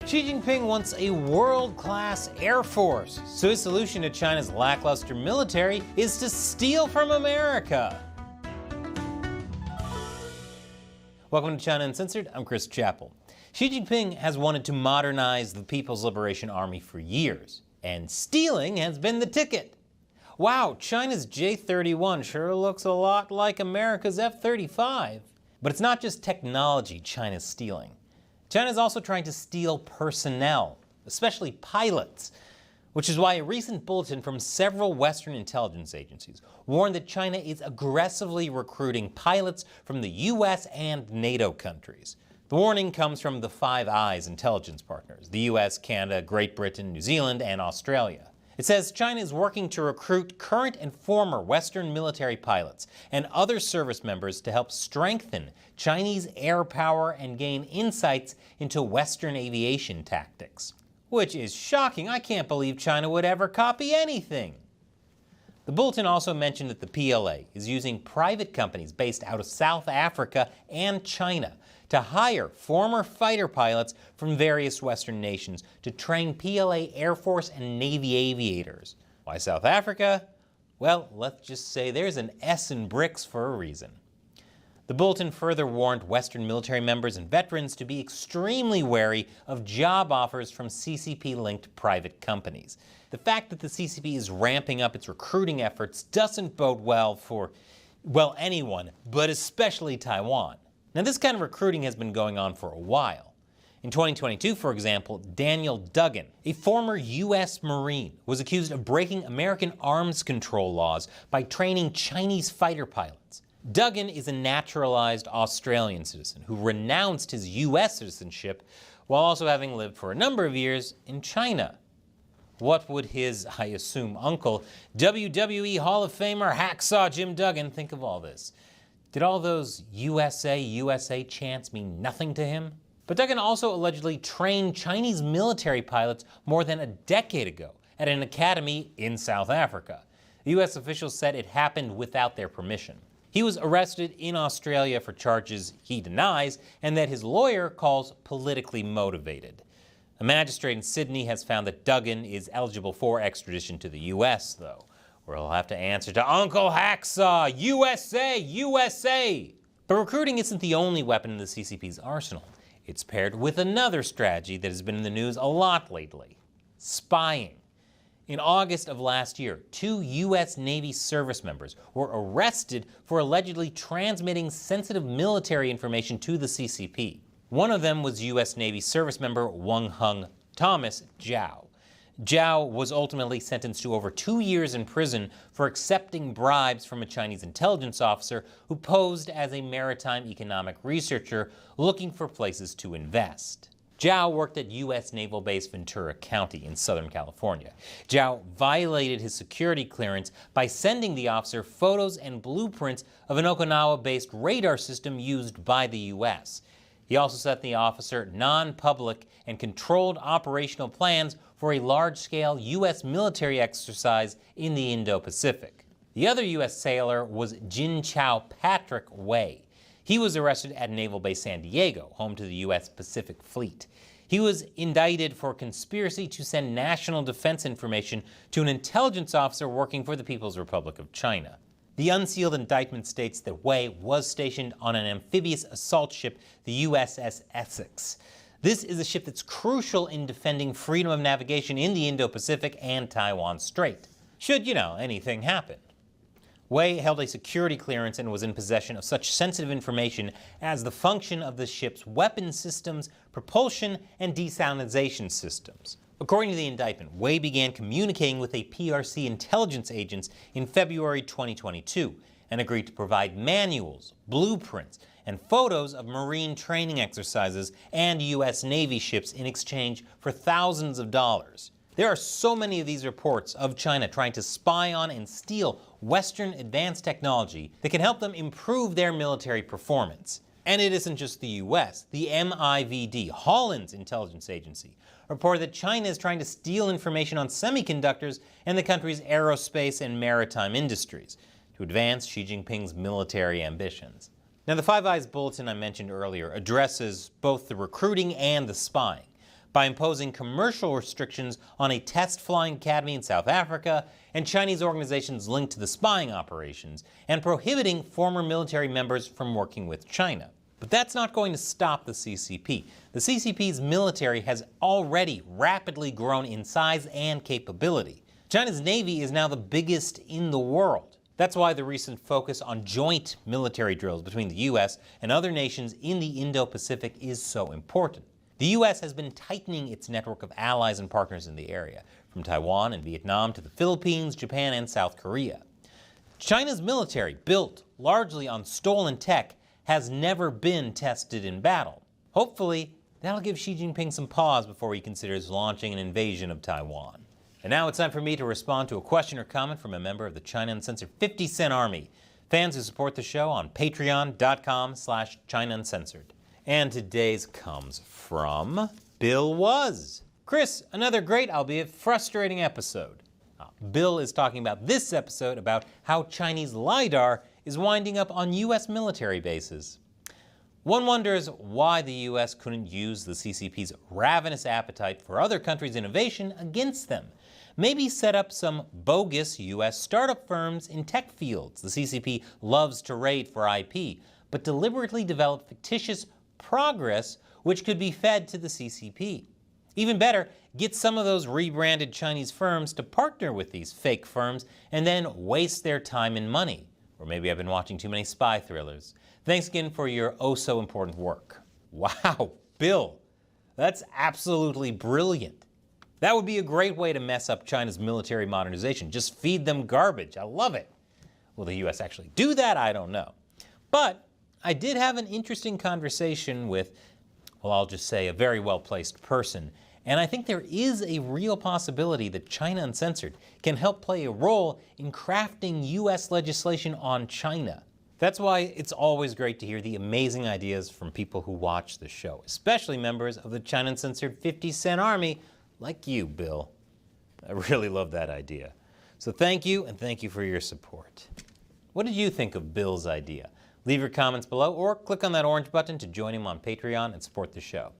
Xi Jinping wants a world-class air force, so his solution to China's lackluster military is to steal from America. Welcome to China Uncensored, I'm Chris Chappell. Xi Jinping has wanted to modernize the People's Liberation Army for years, and stealing has been the ticket. Wow, China's J-31 sure looks a lot like America's F-35. But it's not just technology China's stealing. China's also trying to steal personnel, especially pilots, which is why a recent bulletin from several Western intelligence agencies warned that China is aggressively recruiting pilots from the US and NATO countries. The warning comes from the Five Eyes intelligence partners, the US, Canada, Great Britain, New Zealand, and Australia. It says China is working to recruit current and former Western military pilots and other service members to help strengthen Chinese air power and gain insights into Western aviation tactics. Which is shocking. I can't believe China would ever copy anything. The bulletin also mentioned that the PLA is using private companies based out of South Africa and China to hire former fighter pilots from various Western nations to train PLA Air Force and Navy aviators. Why South Africa? Well, let's just say there's an S in BRICS for a reason. The bulletin further warned Western military members and veterans to be extremely wary of job offers from CCP-linked private companies. The fact that the CCP is ramping up its recruiting efforts doesn't bode well for, well, anyone, but especially Taiwan. Now, this kind of recruiting has been going on for a while. In 2022, for example, Daniel Duggan, a former U.S. Marine, was accused of breaking American arms control laws by training Chinese fighter pilots. Duggan is a naturalized Australian citizen who renounced his U.S. citizenship while also having lived for a number of years in China. What would his, I assume, uncle, WWE Hall of Famer Hacksaw Jim Duggan, think of all this? Did all those USA, USA chants mean nothing to him? But Duggan also allegedly trained Chinese military pilots more than a decade ago at an academy in South Africa. The US officials said it happened without their permission. He was arrested in Australia for charges he denies and that his lawyer calls politically motivated. A magistrate in Sydney has found that Duggan is eligible for extradition to the US, though, where he'll have to answer to Uncle Hacksaw, USA, USA! But recruiting isn't the only weapon in the CCP's arsenal. It's paired with another strategy that has been in the news a lot lately: spying. In August of last year, 2 U.S. Navy service members were arrested for allegedly transmitting sensitive military information to the CCP. One of them was U.S. Navy service member Wong Hung Thomas Zhao. Zhao was ultimately sentenced to over 2 years in prison for accepting bribes from a Chinese intelligence officer who posed as a maritime economic researcher looking for places to invest. Zhao worked at U.S. Naval Base Ventura County in Southern California. Zhao violated his security clearance by sending the officer photos and blueprints of an Okinawa-based radar system used by the U.S. He also sent the officer non-public and controlled operational plans for a large-scale U.S. military exercise in the Indo-Pacific. The other U.S. sailor was Jin Chao Patrick Wei. He was arrested at Naval Base San Diego, home to the U.S. Pacific Fleet. He was indicted for conspiracy to send national defense information to an intelligence officer working for the People's Republic of China. The unsealed indictment states that Wei was stationed on an amphibious assault ship, the USS Essex. This is a ship that's crucial in defending freedom of navigation in the Indo-Pacific and Taiwan Strait, should, anything happen. Wei held a security clearance and was in possession of such sensitive information as the function of the ship's weapon systems, propulsion, and desalinization systems. According to the indictment, Wei began communicating with a PRC intelligence agent in February 2022 and agreed to provide manuals, blueprints, and photos of Marine training exercises and U.S. Navy ships in exchange for thousands of dollars. There are so many of these reports of China trying to spy on and steal Western advanced technology that can help them improve their military performance. And it isn't just the US. The MIVD, Holland's intelligence agency, reported that China is trying to steal information on semiconductors and the country's aerospace and maritime industries to advance Xi Jinping's military ambitions. Now, the Five Eyes bulletin I mentioned earlier addresses both the recruiting and the spying. by imposing commercial restrictions on a test flying academy in South Africa and Chinese organizations linked to the spying operations, and prohibiting former military members from working with China. But that's not going to stop the CCP. The CCP's military has already rapidly grown in size and capability. China's Navy is now the biggest in the world. That's why the recent focus on joint military drills between the US and other nations in the Indo-Pacific is so important. The US has been tightening its network of allies and partners in the area, from Taiwan and Vietnam to the Philippines, Japan, and South Korea. China's military, built largely on stolen tech, has never been tested in battle. Hopefully, that'll give Xi Jinping some pause before he considers launching an invasion of Taiwan. And now it's time for me to respond to a question or comment from a member of the China Uncensored 50 Cent Army, fans who support the show on patreon.com/China Uncensored. And today's comes from Bill Was. Chris, another great, albeit frustrating episode. Bill is talking about this episode about how Chinese LiDAR is winding up on US military bases. One wonders why the US couldn't use the CCP's ravenous appetite for other countries' innovation against them. Maybe set up some bogus US startup firms in tech fields the CCP loves to raid for IP, but deliberately develop fictitious progress which could be fed to the CCP. Even better, get some of those rebranded Chinese firms to partner with these fake firms and then waste their time and money. Or maybe I've been watching too many spy thrillers. Thanks again for your oh-so-important work. Wow, Bill, that's absolutely brilliant. That would be a great way to mess up China's military modernization. Just feed them garbage. I love it. Will the US actually do that? I don't know. But I did have an interesting conversation with, well, I'll just say a very well-placed person. And I think there is a real possibility that China Uncensored can help play a role in crafting US legislation on China. That's why it's always great to hear the amazing ideas from people who watch the show, especially members of the China Uncensored 50 Cent Army, like you, Bill. I really love that idea. So thank you, and thank you for your support. What did you think of Bill's idea? Leave your comments below or click on that orange button to join him on Patreon and support the show.